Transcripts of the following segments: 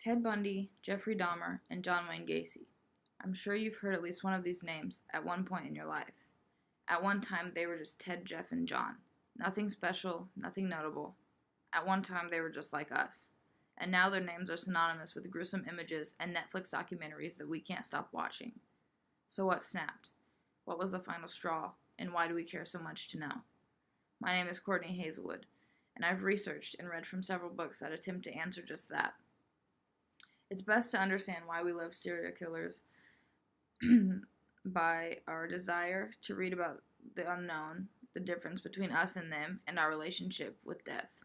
Ted Bundy, Jeffrey Dahmer, and John Wayne Gacy. I'm sure you've heard at least one of these names at one point in your life. At one time, they were just Ted, Jeff, and John. Nothing special, nothing notable. At one time, they were just like us. And now their names are synonymous with gruesome images and Netflix documentaries that we can't stop watching. So what snapped? What was the final straw? And why do we care so much to know? My name is Courtney Hazelwood, and I've researched and read from several books that attempt to answer just that. It's best to understand why we love serial killers by our desire to read about the unknown, the difference between us and them, and our relationship with death.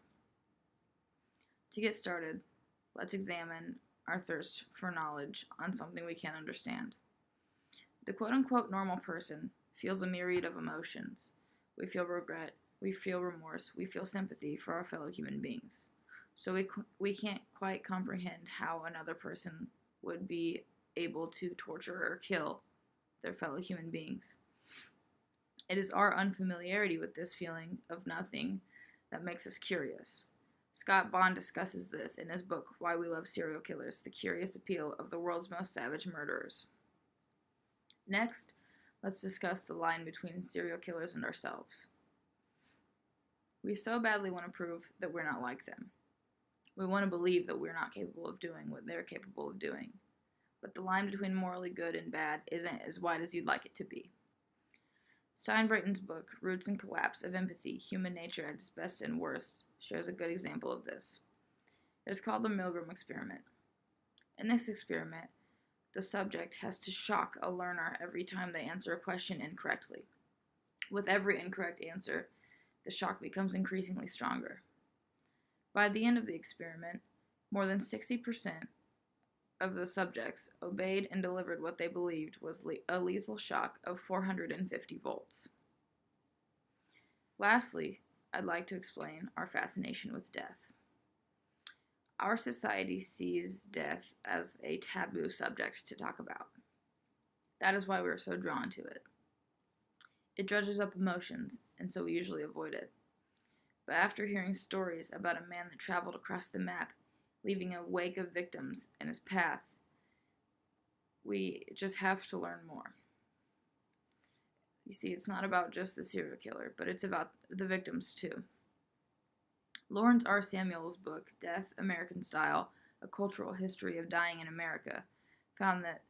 To get started, let's examine our thirst for knowledge on something we can't understand. The quote-unquote normal person feels a myriad of emotions. We feel regret, we feel remorse, we feel sympathy for our fellow human beings. So we can't quite comprehend how another person would be able to torture or kill their fellow human beings. It is our unfamiliarity with this feeling of nothing that makes us curious. Scott Bond discusses this in his book, Why We Love Serial Killers, The Curious Appeal of the World's Most Savage Murderers. Next, let's discuss the line between serial killers and ourselves. We so badly want to prove that we're not like them. We want to believe that we're not capable of doing what they're capable of doing. But the line between morally good and bad isn't as wide as you'd like it to be. Steinbreiton's book, Roots and Collapse of Empathy, Human Nature at its Best and Worst, shows a good example of this. It is called the Milgram Experiment. In this experiment, the subject has to shock a learner every time they answer a question incorrectly. With every incorrect answer, the shock becomes increasingly stronger. By the end of the experiment, more than 60% of the subjects obeyed and delivered what they believed was a lethal shock of 450 volts. Lastly, I'd like to explain our fascination with death. Our society sees death as a taboo subject to talk about. That is why we're so drawn to it. It dredges up emotions, and so we usually avoid it. But after hearing stories about a man that traveled across the map, leaving a wake of victims in his path, we just have to learn more. You see, it's not about just the serial killer, but it's about the victims too. Lawrence R. Samuels' book, Death, American Style, A Cultural History of Dying in America, found that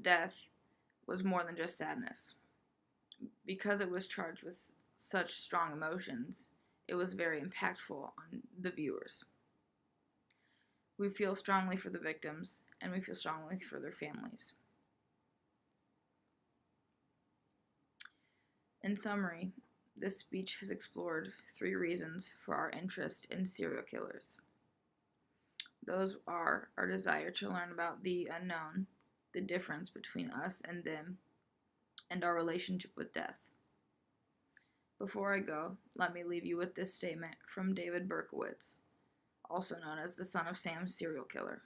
death was more than just sadness. Because it was charged with such strong emotions, it was very impactful on the viewers. We feel strongly for the victims, and we feel strongly for their families. In summary, this speech has explored 3 reasons for our interest in serial killers. Those are our desire to learn about the unknown, the difference between us and them, and our relationship with death. Before I go, let me leave you with this statement from David Berkowitz, also known as the son of Sam serial killer.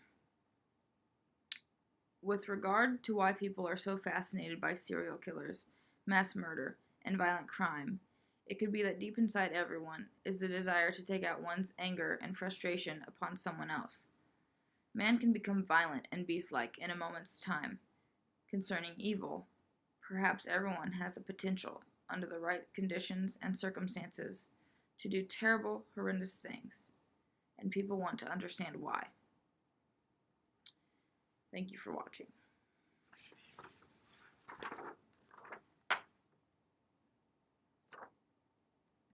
With regard to why people are so fascinated by serial killers, mass murder, and violent crime, it could be that deep inside everyone is the desire to take out one's anger and frustration upon someone else. Man can become violent and beast-like in a moment's time. Concerning evil, perhaps everyone has the potential, under the right conditions and circumstances, to do terrible, horrendous things, and people want to understand why. Thank you for watching.